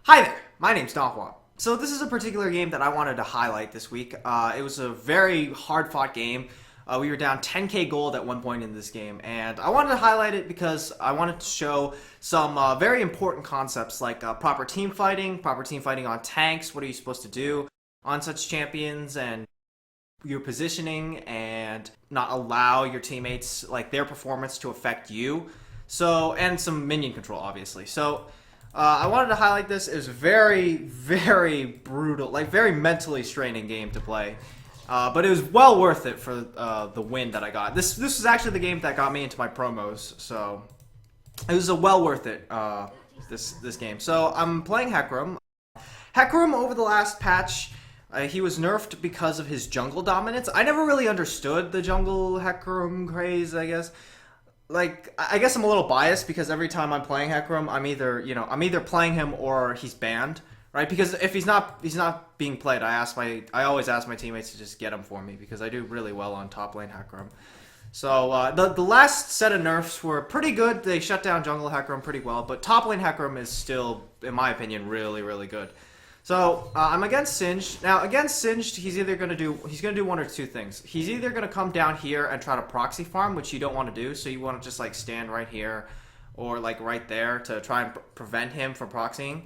Hi there, my name's Donghua. So this is a particular game that I wanted to highlight this week. It was a very hard-fought game. We were down 10k gold at one point in this game, and I wanted to highlight it because I wanted to show some very important concepts like proper team fighting on tanks, what are you supposed to do on such champions, and your positioning, and not allow your teammates, like their performance to affect you. So, and some minion control, obviously. So, I wanted to highlight this. It was a very, very brutal, like very mentally straining game to play. But it was well worth it for the win that I got. This was actually the game that got me into my promos, so it was a well worth it, this game. So I'm playing Hecarim. Hecarim, over the last patch, he was nerfed because of his jungle dominance. I never really understood the jungle Hecarim craze, I guess. Like, I guess I'm a little biased because every time I'm playing Hecarim, I'm either playing him or he's banned, right? Because if he's not being played, I always ask my teammates to just get him for me because I do really well on top lane Hecarim. So the last set of nerfs were pretty good. They shut down jungle Hecarim pretty well, but top lane Hecarim is still, in my opinion, really, really good. So I'm against Singed. Now against Singed, he's gonna do one or two things. He's either gonna come down here and try to proxy farm, which you don't want to do. So you want to just like stand right here, or like right there to try and prevent him from proxying,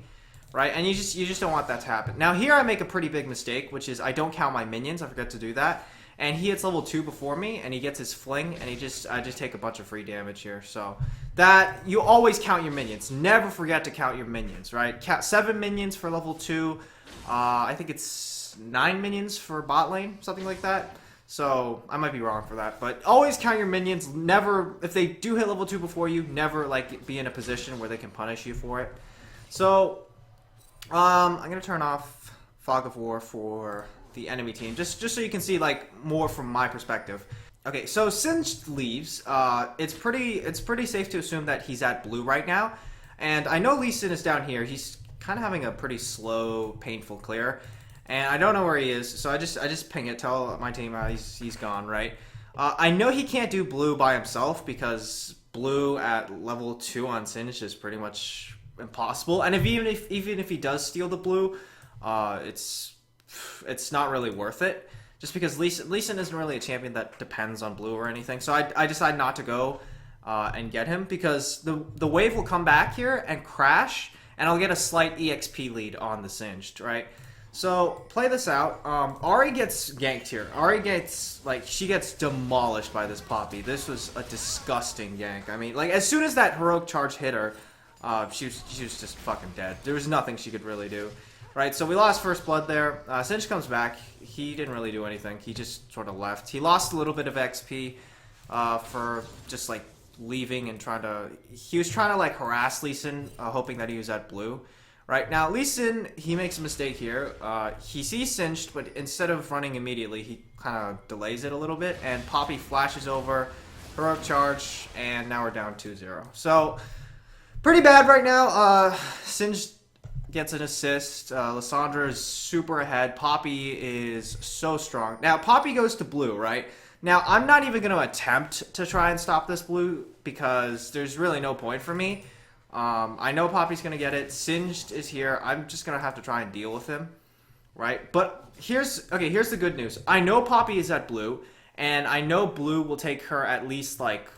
right? And you just don't want that to happen. Now here I make a pretty big mistake, which is I don't count my minions. I forget to do that. And he hits level 2 before me, and he gets his fling, and I just take a bunch of free damage here. So that, you always count your minions. Never forget to count your minions, right? Count 7 minions for level 2. I think it's 9 minions for bot lane, something like that. So I might be wrong for that, but always count your minions. Never, if they do hit level 2 before you, never like be in a position where they can punish you for it. So I'm gonna turn off Fog of War for the enemy team, just so you can see like more from my perspective. Okay, so Singed leaves. It's pretty safe to assume that he's at blue right now, and I know Lee Sin is down here. He's kind of having a pretty slow, painful clear, and I don't know where he is. So I just ping it, tell my team he's gone, right? I know he can't do blue by himself because blue at level 2 on Singed is pretty much impossible. And even if he does steal the blue, it's not really worth it, just because Lee Sin isn't really a champion that depends on blue or anything. So I decide not to go and get him because the wave will come back here and crash, and I'll get a slight EXP lead on the Singed, right? So play this out. Ahri gets ganked here. Ahri gets, like, she gets demolished by this Poppy. This was a disgusting gank. I mean, like, as soon as that heroic charge hit her, she was just fucking dead. There was nothing she could really do. Right, so we lost first blood there. Singed comes back. He didn't really do anything. He just sort of left. He lost a little bit of XP for just like leaving and he was trying to like harass Lee Sin, hoping that he was at blue. Right, now Lee Sin, he makes a mistake here. He sees Singed, but instead of running immediately, he kind of delays it a little bit, and Poppy flashes over, heroic charge, and now we're down 2-0. So, pretty bad right now. Singed gets an assist. Lissandra is super ahead. Poppy is so strong. Now, Poppy goes to blue, right? Now, I'm not even going to attempt to try and stop this blue because there's really no point for me. I know Poppy's going to get it. Singed is here. I'm just going to have to try and deal with him, right? But here's the good news. I know Poppy is at blue, and I know blue will take her at least like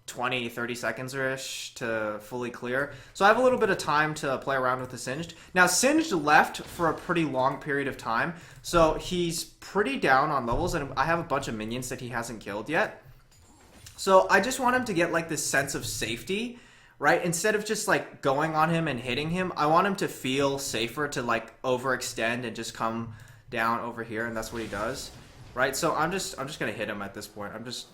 20-30 seconds-ish to fully clear. So I have a little bit of time to play around with the Singed. Now, Singed left for a pretty long period of time, so he's pretty down on levels, and I have a bunch of minions that he hasn't killed yet. So I just want him to get like this sense of safety, right? Instead of just like going on him and hitting him, I want him to feel safer to like overextend and just come down over here, and that's what he does, right? So I'm just gonna hit him at this point. I'm just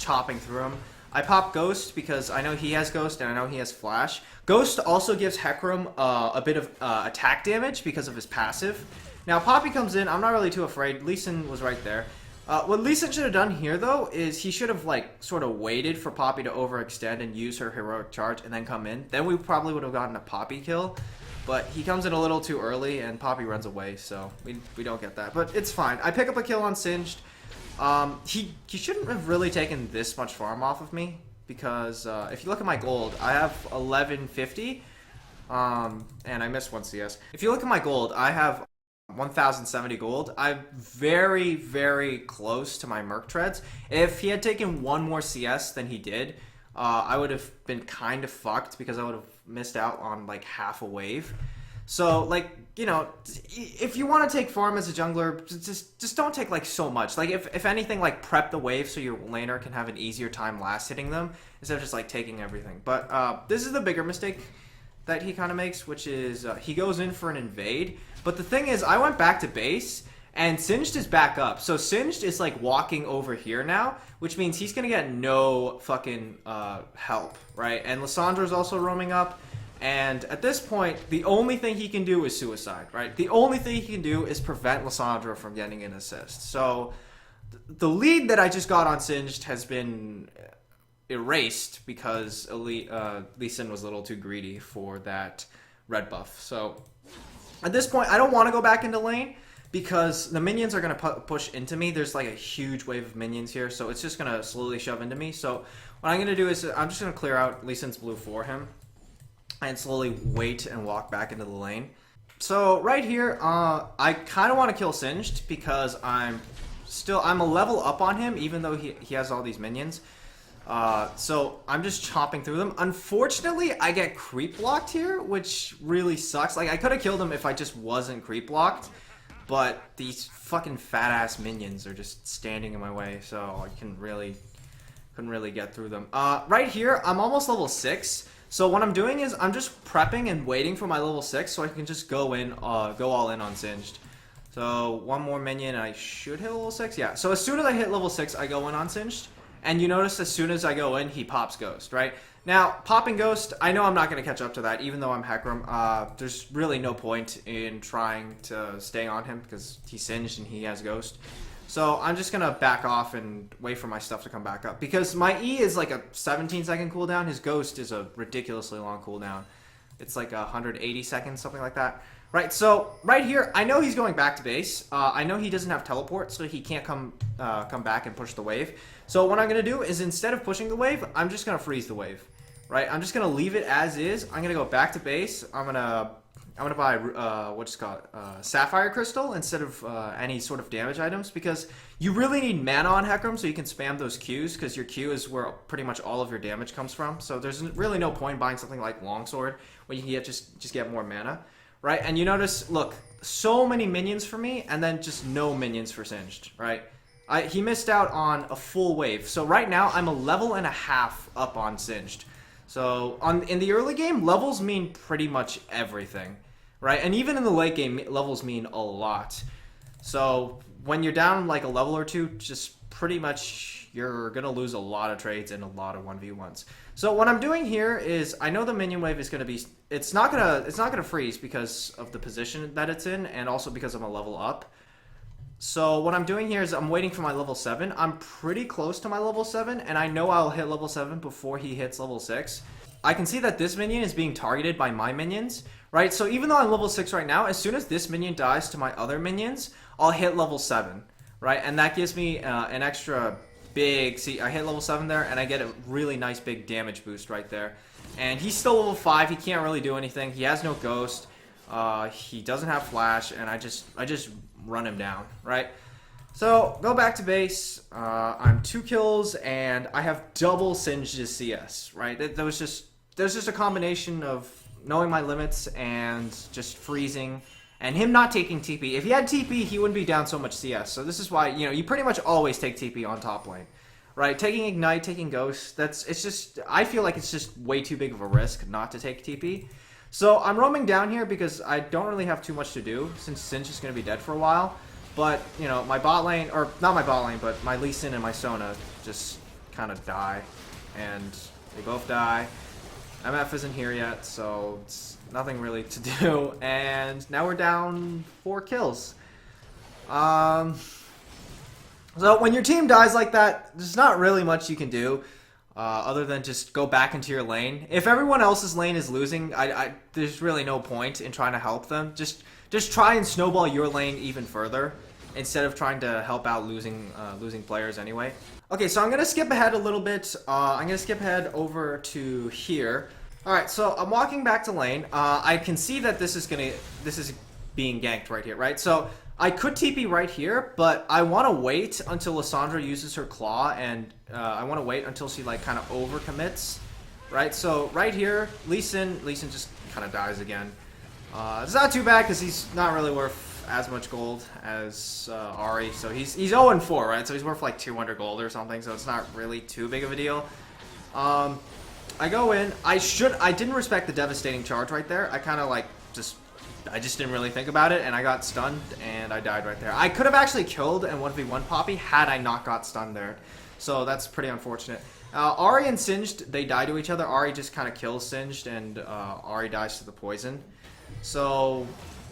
chopping through him. I pop Ghost because I know he has Ghost and I know he has Flash. Ghost also gives Hecarim a bit of attack damage because of his passive. Now Poppy comes in. I'm not really too afraid. Lee Sin was right there. What Lee Sin should have done here though is he should have like sort of waited for Poppy to overextend and use her heroic charge and then come in. Then we probably would have gotten a Poppy kill. But he comes in a little too early and Poppy runs away, so we don't get that. But it's fine. I pick up a kill on Singed. He shouldn't have really taken this much farm off of me because if you look at my gold, I have 1150. And I missed 1 CS. If you look at my gold, I have 1070 gold. I'm very, very close to my Merc Treads. If he had taken 1 more CS than he did, I would have been kind of fucked because I would have missed out on like half a wave. So, like, you know, if you want to take farm as a jungler, just don't take, like, so much. Like, if anything, like, prep the wave so your laner can have an easier time last hitting them instead of just, like, taking everything. But this is the bigger mistake that he kind of makes, which is he goes in for an invade. But the thing is, I went back to base, and Singed is back up. So Singed is, like, walking over here now, which means he's going to get no fucking help, right? And Lissandra's also roaming up. And at this point, the only thing he can do is suicide, right? The only thing he can do is prevent Lissandra from getting an assist. So the lead that I just got on Singed has been erased because Lee Sin was a little too greedy for that red buff. So at this point, I don't want to go back into lane because the minions are going to push into me. There's like a huge wave of minions here, so it's just going to slowly shove into me. So what I'm going to do is I'm just going to clear out Lee Sin's blue for him and slowly wait and walk back into the lane. So right here, I kind of want to kill Singed because I'm a level up on him even though he has all these minions. So I'm just chopping through them. Unfortunately, I get creep blocked here, which really sucks. Like, I could have killed him if I just wasn't creep blocked, but these fucking fat ass minions are just standing in my way, so I couldn't really get through them. Right here, I'm almost level 6. So what I'm doing is I'm just prepping and waiting for my level 6 so I can just go all in on Singed. So one more minion and I should hit level 6. Yeah, so as soon as I hit level 6, I go in on Singed. And you notice as soon as I go in, he pops Ghost, right? Now, popping Ghost, I know I'm not going to catch up to that, even though I'm Hecarim. There's really no point in trying to stay on him because he's Singed and he has Ghost. So I'm just going to back off and wait for my stuff to come back up. Because my E is like a 17-second cooldown. His Ghost is a ridiculously long cooldown. It's like 180 seconds, something like that. Right, so right here, I know he's going back to base. I know he doesn't have teleport, so he can't come back and push the wave. So what I'm going to do is instead of pushing the wave, I'm just going to freeze the wave. Right, I'm just going to leave it as is. I'm going to go back to base. I'm going to buy, what's it called, Sapphire Crystal instead of any sort of damage items because you really need mana on Hecarim so you can spam those Qs because your Q is where pretty much all of your damage comes from. So there's really no point buying something like Longsword when you can just get more mana, right? And you notice, look, so many minions for me and then just no minions for Singed, right? He missed out on a full wave. So right now I'm a level and a half up on Singed. So in the early game, levels mean pretty much everything. Right, and even in the late game, levels mean a lot. So when you're down like a level or two, just pretty much you're gonna lose a lot of trades and a lot of 1v1s. So what I'm doing here is I know the minion wave is gonna be it's not gonna freeze because of the position that it's in and also because I'm a level up. So what I'm doing here is I'm waiting for my level 7. I'm pretty close to my level 7 and I know I'll hit level 7 before he hits level 6. I can see that this minion is being targeted by my minions, right? So even though I'm level 6 right now, as soon as this minion dies to my other minions, I'll hit level 7, right? And that gives me an extra big... See, I hit level 7 there, and I get a really nice big damage boost right there. And he's still level 5. He can't really do anything. He has no Ghost. He doesn't have Flash, and I just run him down, right? So, go back to base. I'm 2 kills, and I have double Singe's CS, right? There's just a combination of knowing my limits and just freezing, and him not taking TP. If he had TP, he wouldn't be down so much CS. So this is why, you know, you pretty much always take TP on top lane, right? Taking Ignite, taking Ghost, I feel like it's just way too big of a risk not to take TP. So I'm roaming down here because I don't really have too much to do since Singe is going to be dead for a while. But, you know, my bot lane, or not my bot lane, but my Lee Sin and my Sona just kind of die. And they both die. MF isn't here yet, so it's nothing really to do. And now we're down 4 kills. So when your team dies like that, there's not really much you can do. Other than just go back into your lane. If everyone else's lane is losing, there's really no point in trying to help them. Just try and snowball your lane even further instead of trying to help out losing players anyway. Okay, so I'm gonna skip ahead a little bit. I'm gonna skip ahead over to here. All right, so I'm walking back to lane. I can see that this is being ganked right here, right? So I could TP right here, but I want to wait until Lissandra uses her claw, and I want to wait until she like kind of overcommits, right? So right here, Lee Sin just kind of dies again. It's not too bad because he's not really worth as much gold as Ahri, so he's 0-4, right? So he's worth like 200 gold or something, so it's not really too big of a deal. I go in. I didn't respect the devastating charge right there. I kind of like I just didn't really think about it, and I got stunned, and I died right there. I could have actually killed and 1v1 Poppy had I not got stunned there. So that's pretty unfortunate. Ahri and Singed, they die to each other. Ahri just kind of kills Singed, and Ahri dies to the poison. So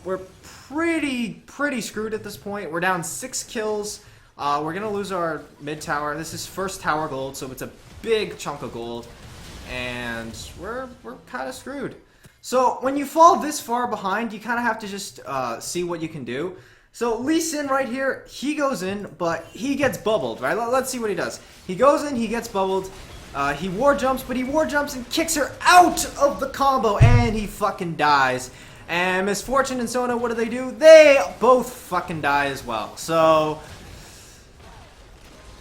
we're pretty screwed at this point. We're down 6 kills. We're going to lose our mid tower. This is first tower gold, so it's a big chunk of gold. And we're kind of screwed. So when you fall this far behind, you kind of have to just see what you can do. So Lee Sin right here, he goes in, but he gets bubbled, right? Let's see what he does. He goes in, he gets bubbled. He war jumps, but he war jumps and kicks her out of the combo, and he fucking dies. And Miss Fortune and Sona, what do? They both fucking die as well. So...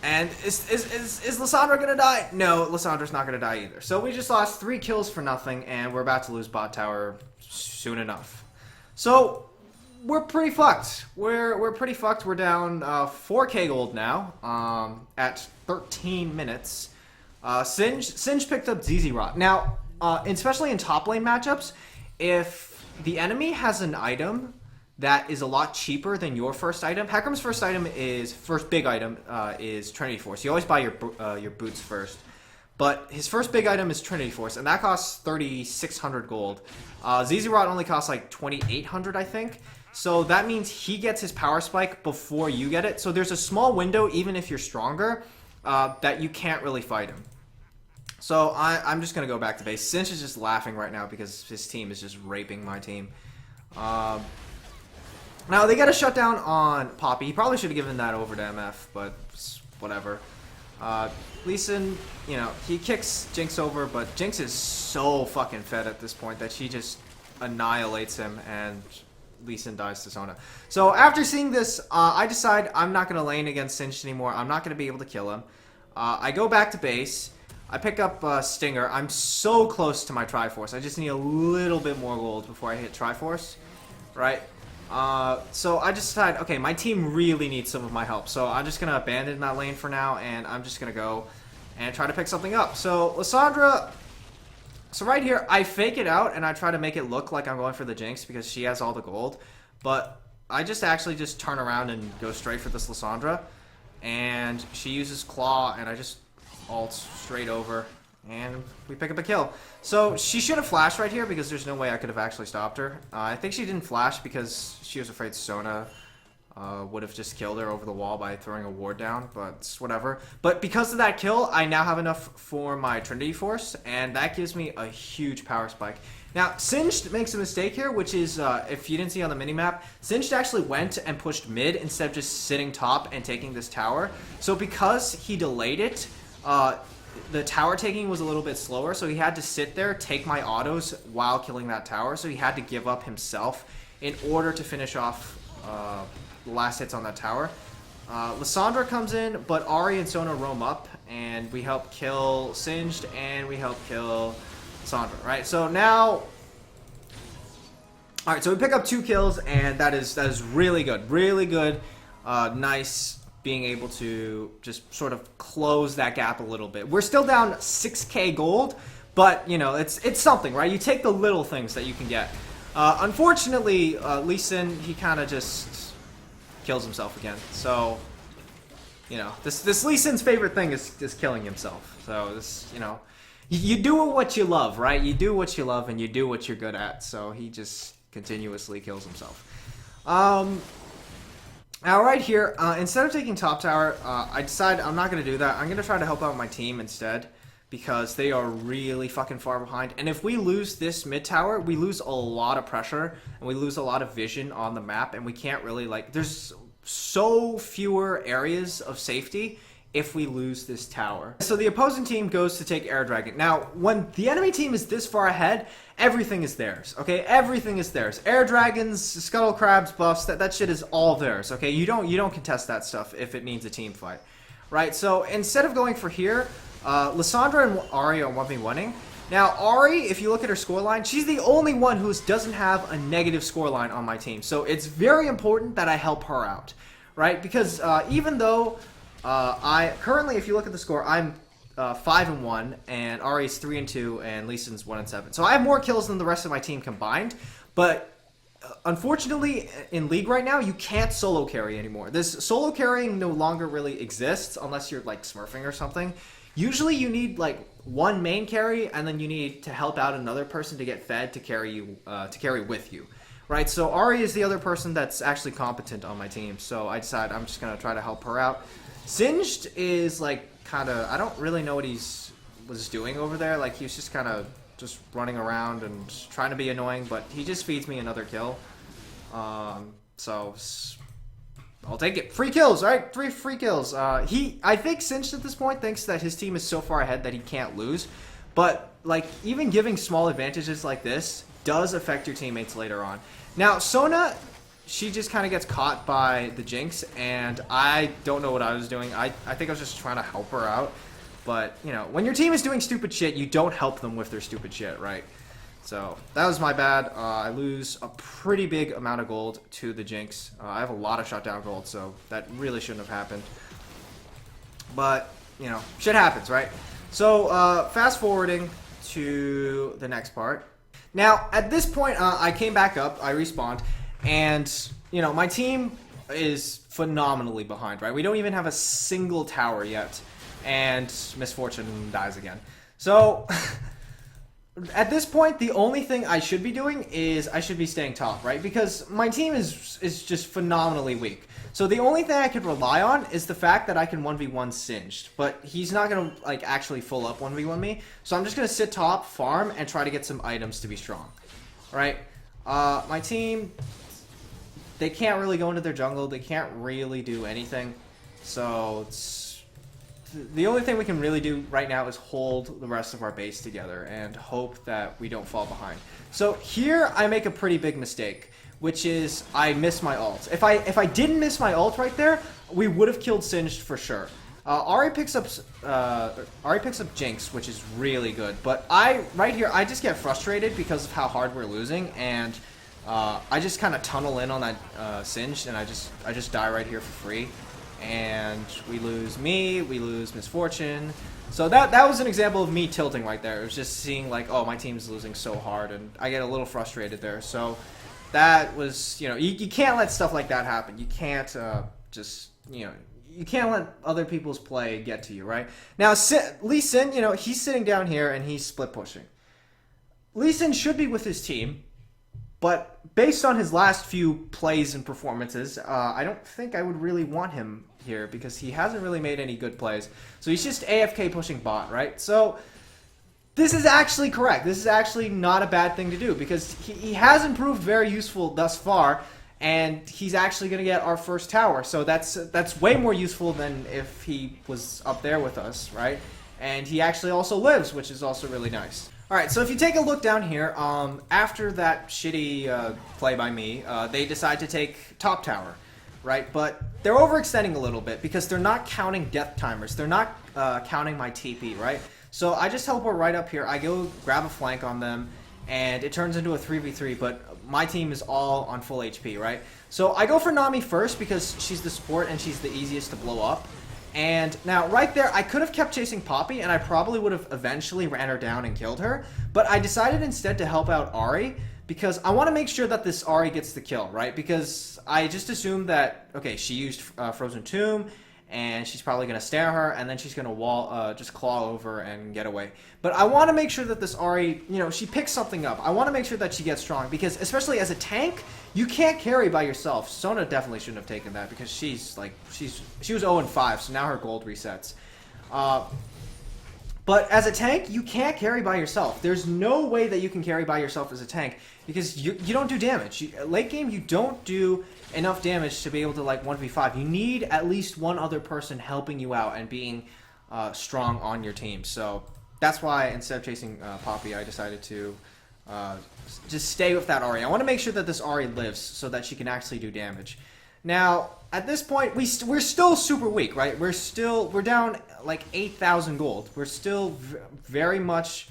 And is Lissandra gonna die? No, Lissandra's not gonna die either. So we just lost 3 kills for nothing, and we're about to lose bot tower soon enough. So we're pretty fucked. We're pretty fucked. We're down 4k gold now at 13 minutes. Singe picked up ZZ Rot. Now, especially in top lane matchups, if the enemy has an item that is a lot cheaper than your first item. Hecarim's first big item is Trinity Force. You always buy your boots first. But his first big item is Trinity Force, and that costs 3,600 gold. ZZ Rot only costs like 2,800, I think. So that means he gets his power spike before you get it. So there's a small window, even if you're stronger, that you can't really fight him. So I'm just going to go back to base. Cinch is just laughing right now because his team is just raping my team. Now, they got a shutdown on Poppy. He probably should have given that over to MF, but whatever. Lee Sin, you know, he kicks Jinx over, but Jinx is so fucking fed at this point that she just annihilates him, and Lee Sin dies to Sona. So after seeing this, I decide I'm not going to lane against Singed anymore. I'm not going to be able to kill him. I go back to base. I pick up Stinger. I'm so close to my Triforce. I just need a little bit more gold before I hit Triforce, right? So I just decided, okay, my team really needs some of my help. So I'm just going to abandon that lane for now, and I'm just going to go and try to pick something up. So Lissandra, so right here, I fake it out, and I try to make it look like I'm going for the Jinx because she has all the gold. But I just actually just turn around and go straight for this Lissandra. And she uses Claw, and I just ult straight over. And we pick up a kill. So she should have flashed right here because there's no way I could have actually stopped her. I think she didn't flash because she was afraid Sona would have just killed her over the wall by throwing a ward down, but whatever. But because of that kill, I now have enough for my Trinity Force, and that gives me a huge power spike. Now, Singed makes a mistake here, which is, if you didn't see on the minimap, Singed actually went and pushed mid instead of just sitting top and taking this tower. So because he delayed it, the tower taking was a little bit slower, so he had to sit there, take my autos while killing that tower, so he had to give up himself in order to finish off the last hits on that tower. Lissandra comes in, but Ahri and Sona roam up, and we help kill Singed, and we help kill Lissandra, right? So now... Alright, so we pick up 2 kills, and that is really good. Really good. Nice being able to just sort of close that gap a little bit. We're still down 6k gold, but, you know, it's something, right? You take the little things that you can get. Unfortunately, Lee Sin, he kind of just kills himself again. So, you know, this Lee Sin's favorite thing is killing himself. So, this, you know, you do what you love, right? You do what you love and you do what you're good at. So, he just continuously kills himself. Now, right here, instead of taking top tower, I decide I'm not going to do that. I'm going to try to help out my team instead, because they are really fucking far behind. And if we lose this mid tower, we lose a lot of pressure, and we lose a lot of vision on the map, and we can't really, like, there's so fewer areas of safety if we lose this tower. So the opposing team goes to take Air Dragon. Now, when the enemy team is this far ahead, everything is theirs, okay? Everything is theirs. Air Dragons, Scuttle Crabs, buffs, that shit is all theirs, okay? You don't contest that stuff if it means a team fight, right? So instead of going for here, Lysandra and Ahri are 1v1ing. Now, Ahri, if you look at her scoreline, she's the only one who doesn't have a negative scoreline on my team. So it's very important that I help her out, right? Because even though I currently, if you look at the score, I'm 5-1, and Ahri's 3-2, and Lee Sin's 1-7. So I have more kills than the rest of my team combined. But unfortunately, in League right now, you can't solo carry anymore. This solo carrying no longer really exists unless you're like smurfing or something. Usually, you need like one main carry, and then you need to help out another person to get fed to carry you to carry with you. Right, so Ahri is the other person that's actually competent on my team. So I decided I'm just gonna try to help her out. Singed is like kind of, I don't really know what was doing over there. Like, he was just kind of just running around and trying to be annoying, but he just feeds me another kill. So I'll take it. Free kills, right? 3 free kills. I think Singed at this point thinks that his team is so far ahead that he can't lose. But like, even giving small advantages like this does affect your teammates later on. Now, Sona, she just kind of gets caught by the Jinx, and I don't know what I was doing. I think I was just trying to help her out. But, you know, when your team is doing stupid shit, you don't help them with their stupid shit, right? So, that was my bad. I lose a pretty big amount of gold to the Jinx. I have a lot of shutdown gold, so that really shouldn't have happened. But, you know, shit happens, right? So, fast forwarding to the next part. Now, at this point, I came back up, I respawned, and, you know, my team is phenomenally behind, right? We don't even have a single tower yet, and Misfortune dies again. So, at this point, the only thing I should be doing is I should be staying top, right? Because my team is just phenomenally weak. So the only thing I could rely on is the fact that I can 1v1 Singed. But he's not going to like actually full up 1v1 me. So I'm just going to sit top, farm, and try to get some items to be strong. Right? My team, they can't really go into their jungle. They can't really do anything. So the only thing we can really do right now is hold the rest of our base together and hope that we don't fall behind. So here I make a pretty big mistake, which is I miss my ult. If I didn't miss my ult right there, we would have killed Singed for sure. Ahri picks up Jinx, which is really good. But right here I just get frustrated because of how hard we're losing, and I just kind of tunnel in on that Singed, and I just die right here for free. And we lose me, we lose Misfortune. So that was an example of me tilting right there. It was just seeing like, oh, my team's losing so hard, and I get a little frustrated there. So that was, you know, you can't let stuff like that happen. You can't just, you know, you can't let other people's play get to you, right? Now, Lee Sin, you know, he's sitting down here and he's split pushing. Lee Sin should be with his team, but based on his last few plays and performances, I don't think I would really want him here because he hasn't really made any good plays. So he's just AFK pushing bot, right? So this is actually correct. This is actually not a bad thing to do because he has improved very useful thus far, and he's actually going to get our first tower. So that's way more useful than if he was up there with us, right? And he actually also lives, which is also really nice. Alright, so if you take a look down here, after that shitty play by me, they decide to take top tower, right? But they're overextending a little bit because they're not counting death timers. They're not counting my TP, right? So I just teleport right up here. I go grab a flank on them, and it turns into a 3v3, but my team is all on full HP, right? So I go for Nami first because she's the support and she's the easiest to blow up. And now, right there, I could have kept chasing Poppy, and I probably would have eventually ran her down and killed her. But I decided instead to help out Ahri, because I want to make sure that this Ahri gets the kill, right? Because I just assumed that, okay, she used Frozen Tomb, and she's probably going to stare her, and then she's going to just claw over and get away. But I want to make sure that this Ahri, you know, she picks something up. I want to make sure that she gets strong, because especially as a tank, you can't carry by yourself. Sona definitely shouldn't have taken that, because she was 0-5, so now her gold resets. But as a tank, you can't carry by yourself. There's no way that you can carry by yourself as a tank because you don't do damage. Late game, you don't do enough damage to be able to like 1v5. You need at least one other person helping you out and being strong on your team. So that's why instead of chasing Poppy, I decided to just stay with that Ahri. I want to make sure that this Ahri lives so that she can actually do damage. Now, at this point, we're still super weak, right? We're down like 8,000 gold. We're still very much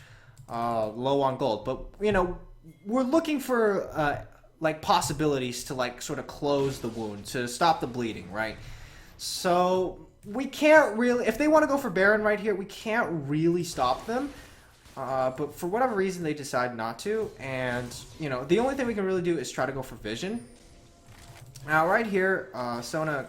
low on gold, but you know, we're looking for like possibilities to like sort of close the wound, to stop the bleeding, right? So we can't really, if they want to go for Baron right here, we can't really stop them. But for whatever reason, they decide not to, and you know, the only thing we can really do is try to go for Vision. Now, right here, Sona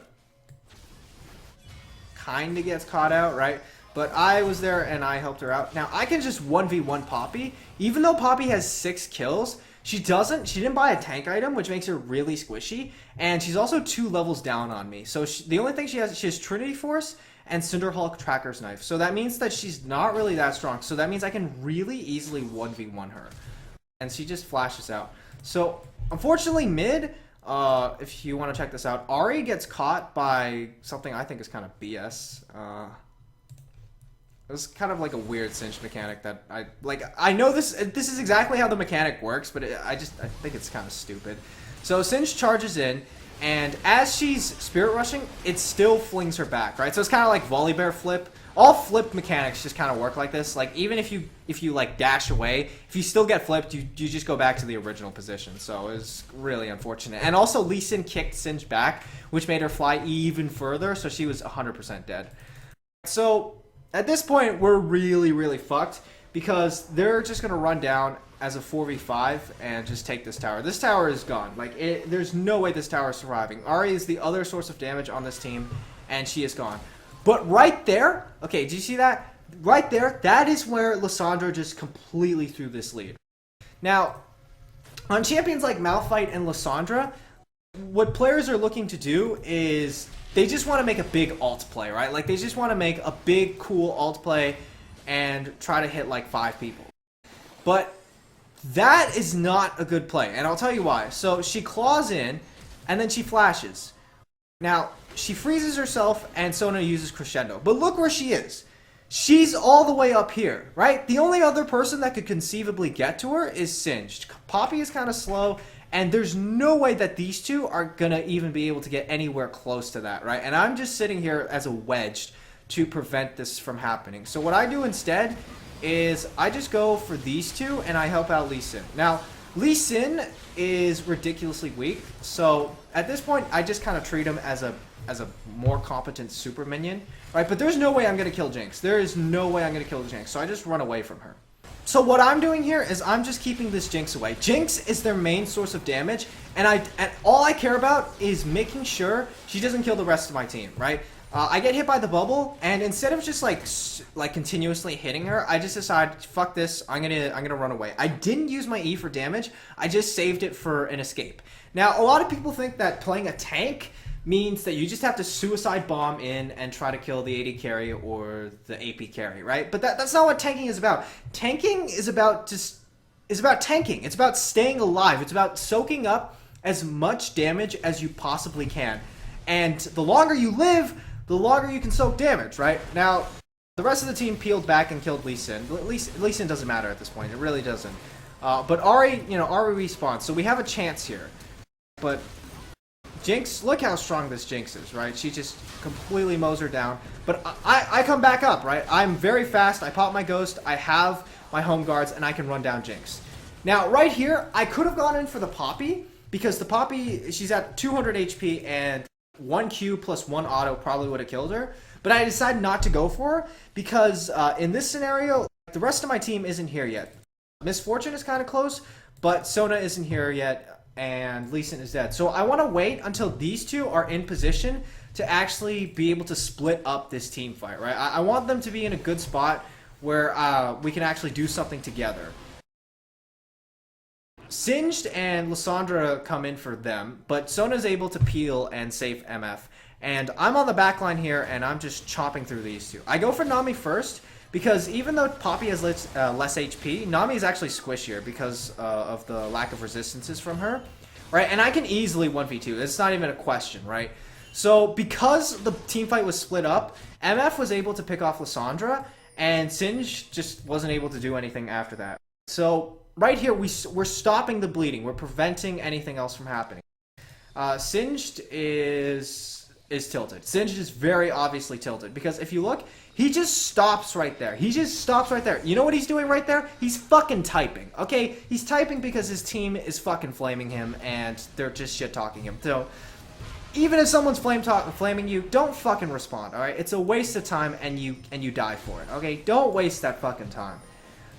kind of gets caught out, right? But I was there and I helped her out. Now, I can just 1v1 Poppy. Even though Poppy has 6 kills, she didn't buy a tank item, which makes her really squishy. And she's also 2 levels down on me. So the only thing she has Trinity Force and Cinderhulk Tracker's Knife. So that means that she's not really that strong. So that means I can really easily 1v1 her. And she just flashes out. So, unfortunately, mid... if you want to check this out, Ahri gets caught by something I think is kind of BS. It was kind of like a weird cinch mechanic that I know this is exactly how the mechanic works, but I think it's kind of stupid. So Cinch charges in, and as she's spirit rushing, it still flings her back, right? So it's kind of like volley bear flip. All flip mechanics just kind of work like this. Like even if you like dash away, if you still get flipped, you just go back to the original position. So it was really unfortunate. And also Lee Sin kicked Singe back, which made her fly even further, so she was 100% dead. So at this point, we're really, really fucked because they're just gonna run down as a 4v5 and just take this tower. This tower is gone. Like there's no way this tower is surviving. Ahri is the other source of damage on this team, and she is gone. But right there, okay, do you see that? Right there, that is where Lissandra just completely threw this lead. Now, on champions like Malphite and Lissandra, what players are looking to do is they just want to make a big ult play, right? Like they just want to make a big, cool ult play and try to hit like 5 people. But that is not a good play, and I'll tell you why. So she claws in, and then she flashes. Now, she freezes herself, and Sona uses Crescendo. But look where she is. She's all the way up here, right? The only other person that could conceivably get to her is Singed. Poppy is kind of slow, and there's no way that these two are going to even be able to get anywhere close to that, right? And I'm just sitting here as a wedge to prevent this from happening. So what I do instead is I just go for these two, and I help out Lee Sin. Now, Lee Sin is ridiculously weak, so at this point, I just kind of treat him as a more competent super minion, right? But there's no way I'm going to kill Jinx. There is no way I'm going to kill Jinx, so I just run away from her. So what I'm doing here is I'm just keeping this Jinx away. Jinx is their main source of damage, and all I care about is making sure she doesn't kill the rest of my team, right? I get hit by the bubble, and instead of just like continuously hitting her, I just decide, fuck this, I'm gonna run away. I didn't use my E for damage. I just saved it for an escape. Now, a lot of people think that playing a tank means that you just have to suicide bomb in and try to kill the AD carry or the AP carry, right? But that's not what tanking is about. Tanking is about tanking. It's about staying alive. It's about soaking up as much damage as you possibly can. And the longer you live, the longer you can soak damage, right? Now, the rest of the team peeled back and killed Lee Sin. Lee Sin doesn't matter at this point. It really doesn't. But Ahri respawns, so we have a chance here. But Jinx, look how strong this Jinx is, right? She just completely mows her down. But I come back up, right? I'm very fast. I pop my Ghost. I have my home guards, and I can run down Jinx. Now, right here, I could have gone in for the Poppy, because the Poppy, she's at 200 HP, and 1 Q plus 1 auto probably would have killed her. But I decided not to go for her, because in this scenario, the rest of my team isn't here yet. Misfortune is kind of close, but Sona isn't here yet, and Lee Sin is dead. So I want to wait until these two are in position to actually be able to split up this team fight, right? I want them to be in a good spot where we can actually do something together. Singed and Lissandra come in for them, but Sona's able to peel and save MF. And I'm on the back line here, and I'm just chopping through these two. I go for Nami first, because even though Poppy has less HP, Nami is actually squishier because of the lack of resistances from her, right? And I can easily 1v2. It's not even a question, right? So because the team fight was split up, MF was able to pick off Lissandra, and Singe just wasn't able to do anything after that. So right here, we're stopping the bleeding. We're preventing anything else from happening. Singed is tilted. Singed is very obviously tilted because if you look, he just stops right there. He just stops right there. You know what he's doing right there? He's fucking typing. Okay, he's typing because his team is fucking flaming him and they're just shit talking him. So even if someone's flaming you, don't fucking respond. All right, it's a waste of time and you die for it. Okay, don't waste that fucking time.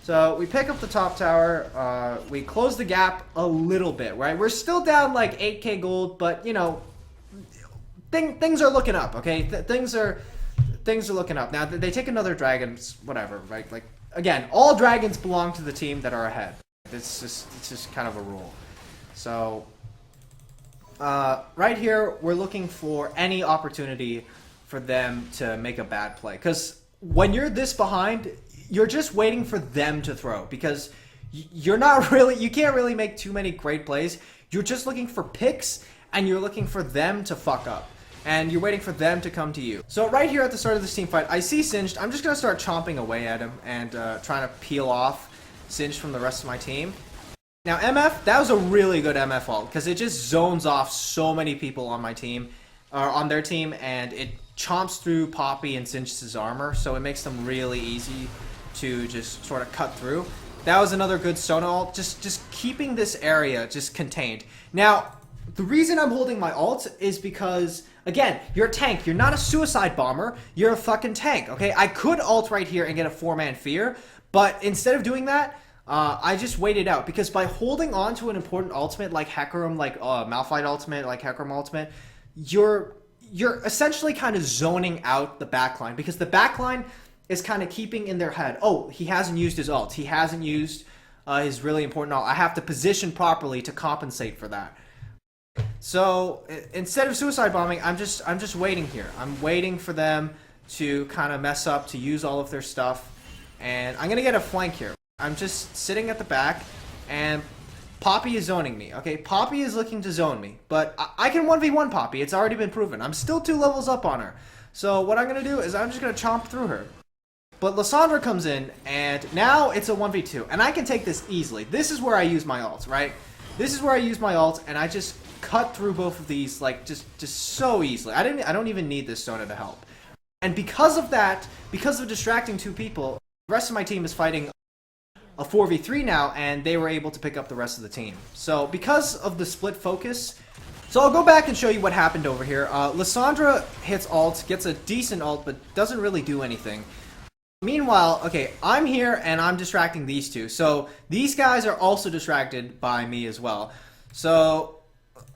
So we pick up the top tower, we close the gap a little bit, right? We're still down like 8k gold, but you know, things are looking up, okay? Things are looking up. Now they take another dragon, whatever, right? Like again, all dragons belong to the team that are ahead. It's just kind of a rule. So right here, we're looking for any opportunity for them to make a bad play, because when you're this behind, you're just waiting for them to throw because you can't really make too many great plays. You're just looking for picks and you're looking for them to fuck up and you're waiting for them to come to you. So right here at the start of this team fight, I see Singed. I'm just going to start chomping away at him and trying to peel off Singed from the rest of my team. Now MF, that was a really good MF ult because it just zones off so many people on my team, or on their team, and it chomps through Poppy and Singed's armor, so it makes them really easy to just sort of cut through. That was another good Sona ult, just keeping this area just contained. Now, the reason I'm holding my ult is because, again, you're a tank. You're not a suicide bomber. You're a fucking tank, okay? I could ult right here and get a 4-man fear, but instead of doing that, I just waited out, because by holding on to an important ultimate like Hecarim, like Malphite ultimate, like Hecarim ultimate, you're essentially kind of zoning out the backline, because the backline is kind of keeping in their head, oh, he hasn't used his ult. He hasn't used his really important ult. I have to position properly to compensate for that. So instead of suicide bombing, I'm just waiting here. I'm waiting for them to kind of mess up, to use all of their stuff, and I'm gonna get a flank here. I'm just sitting at the back, and Poppy is zoning me. Okay, Poppy is looking to zone me, but I can 1v1 Poppy. It's already been proven. I'm still 2 levels up on her. So what I'm gonna do is I'm just gonna chomp through her. But Lissandra comes in, and now it's a 1v2, and I can take this easily. This is where I use my ult, right? This is where I use my ult, and I just cut through both of these, like, just so easily. I don't even need this Sona to help. And because of that, because of distracting 2 people, the rest of my team is fighting a 4v3 now, and they were able to pick up the rest of the team. So because of the split focus, so I'll go back and show you what happened over here. Lissandra hits ult, gets a decent ult, but doesn't really do anything. Meanwhile, okay, I'm here and I'm distracting these 2. So these guys are also distracted by me as well. So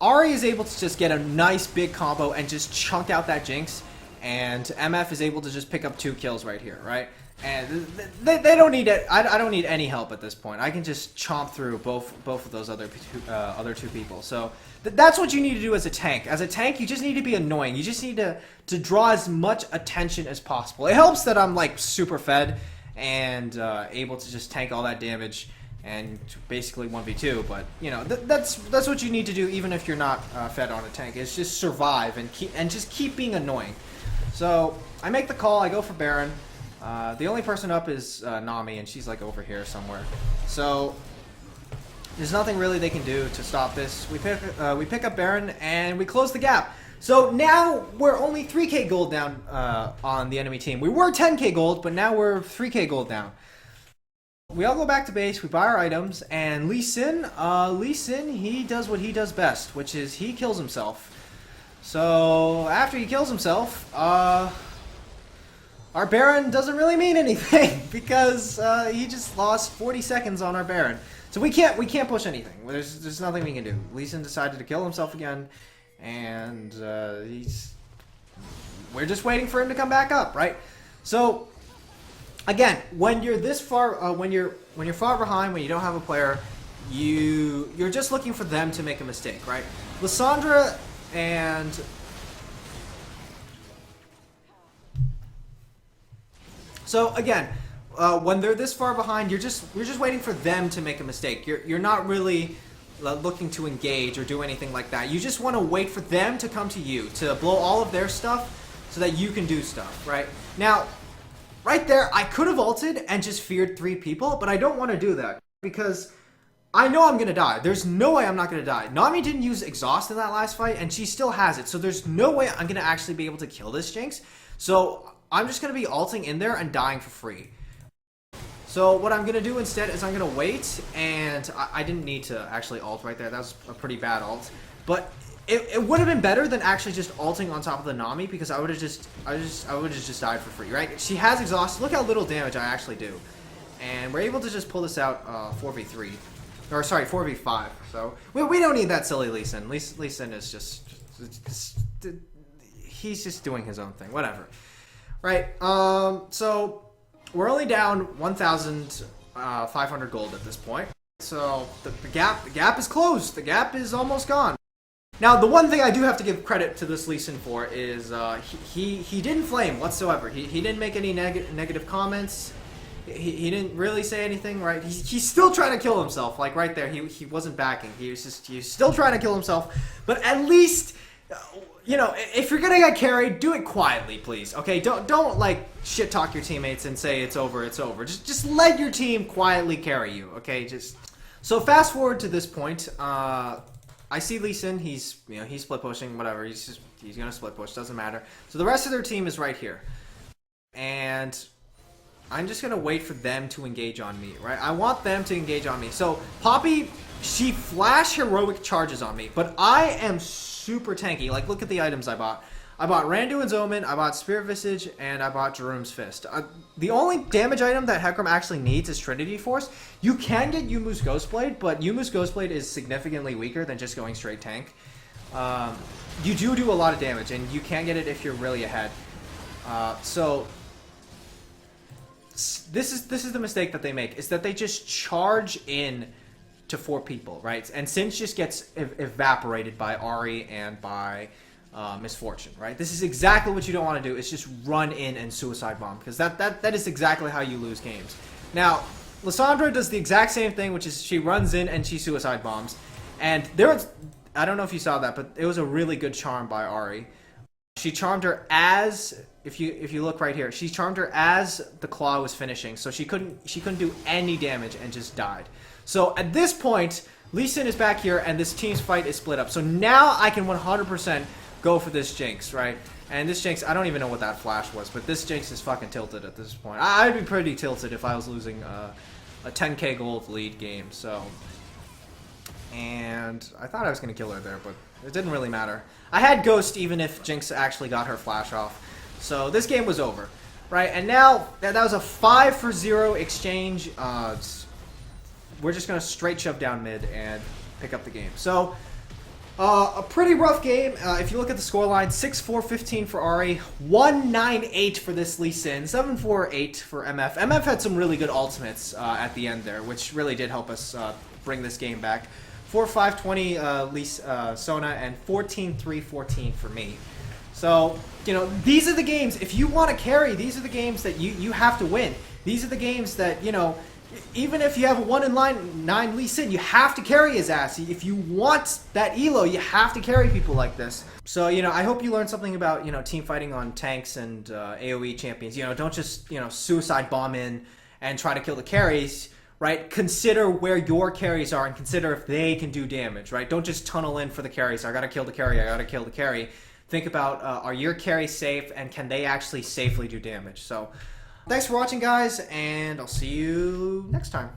Ari is able to just get a nice big combo and just chunk out that Jinx, and MF is able to just pick up 2 kills right here, right? And they don't need it. I don't need any help at this point. I can just chomp through both of those other 2 people. So that's what you need to do as a tank. As a tank, you just need to be annoying. You just need to draw as much attention as possible. It helps that I'm like super fed and able to just tank all that damage and basically 1v2. But you know that's what you need to do even if you're not fed on a tank. Is just survive and just keep being annoying. So I make the call. I go for Baron. The only person up is Nami, and she's like over here somewhere. So there's nothing really they can do to stop this. We pick up Baron and we close the gap. So now we're only 3k gold down on the enemy team. We were 10k gold, but now we're 3k gold down. We all go back to base. We buy our items, and Lee Sin, he does what he does best, which is he kills himself. So after he kills himself, our Baron doesn't really mean anything because he just lost 40 seconds on our Baron. So we can't push anything. There's nothing we can do. Lee Sin decided to kill himself again, and we're just waiting for him to come back up, right? So again, when you're this far, when you're far behind, when you don't have a player, you're just looking for them to make a mistake, right? Lissandra and so again, when they're this far behind, you're just waiting for them to make a mistake. You're not really looking to engage or do anything like that. You just want to wait for them to come to you, to blow all of their stuff so that you can do stuff, right? Now, right there, I could have ulted and just feared 3 people, but I don't want to do that because I know I'm going to die. There's no way I'm not going to die. Nami didn't use exhaust in that last fight, and she still has it, so there's no way I'm going to actually be able to kill this Jinx. So I'm just going to be ulting in there and dying for free. So what I'm going to do instead is I'm going to wait, and I didn't need to actually ult right there. That was a pretty bad ult. But it would have been better than actually just ulting on top of the Nami, because I would have just died for free, right? She has exhaust. Look how little damage I actually do. And we're able to just pull this out 4v3. Or sorry, 4v5. So we don't need that silly Lee Sin. Lee Sin is just he's just doing his own thing. Whatever. Right. So we're only down 1,500 gold at this point. So the gap is closed. The gap is almost gone. Now, the one thing I do have to give credit to this Lee Sin for is he didn't flame whatsoever. He didn't make any negative comments. He didn't really say anything, right? He's still trying to kill himself, like right there. He wasn't backing. He was still trying to kill himself. But at least, you know, if you're gonna get carried, do it quietly, please. Okay, don't like shit talk your teammates and say it's over. Just let your team quietly carry you. Okay, so fast forward to this point. I see Lee Sin. He's split pushing, whatever. He's gonna split push. Doesn't matter. So the rest of their team is right here, and I'm just going to wait for them to engage on me, right? I want them to engage on me. So, Poppy, she flash heroic charges on me, but I am super tanky. Like, look at the items I bought. I bought Randuin's Omen, I bought Spirit Visage, and I bought Jerome's Fist. The only damage item that Hecarim actually needs is Trinity Force. You can get Yumu's Ghostblade, but Yumu's Ghostblade is significantly weaker than just going straight tank. You do a lot of damage, and you can get it if you're really ahead. So this is the mistake that they make, is that they just charge in to 4 people, right? And Singe just gets evaporated by Ahri and by Misfortune, right? This is exactly what you don't want to do, is just run in and suicide bomb, because that is exactly how you lose games. Now, Lissandra does the exact same thing, which is she runs in and she suicide bombs. And there was, I don't know if you saw that, but it was a really good charm by Ahri. She charmed her as, if you look right here, she charmed her as the claw was finishing, so she couldn't do any damage and just died. So at this point, Lee Sin is back here and this team's fight is split up. So now I can 100% go for this Jinx, right? And this Jinx, I don't even know what that flash was, but this Jinx is fucking tilted at this point. I'd be pretty tilted if I was losing a 10k gold lead game. So, and I thought I was gonna kill her there, but it didn't really matter. I had Ghost even if Jinx actually got her flash off. So this game was over, right? And now that was a 5-for-0 exchange. We're just gonna straight shove down mid and pick up the game. So a pretty rough game. If you look at the scoreline, 6-4-15 for Ahri, 1-9-8 for this Lee Sin, 7-4-8 for MF. MF had some really good ultimates at the end there, which really did help us bring this game back. 4-5-20 Sona, and 14-3-14 for me. So, you know, these are the games, if you want to carry, these are the games that you have to win. These are the games that, you know, even if you have a 1-9 Lee Sin, you have to carry his ass. If you want that elo, you have to carry people like this. So, you know, I hope you learned something about, you know, team fighting on tanks and AoE champions. You know, don't just, you know, suicide bomb in and try to kill the carries, right? Consider where your carries are and consider if they can do damage, right? Don't just tunnel in for the carries. I gotta kill the carry, I gotta kill the carry. Think about, are your carries safe and can they actually safely do damage? So, thanks for watching, guys, and I'll see you next time.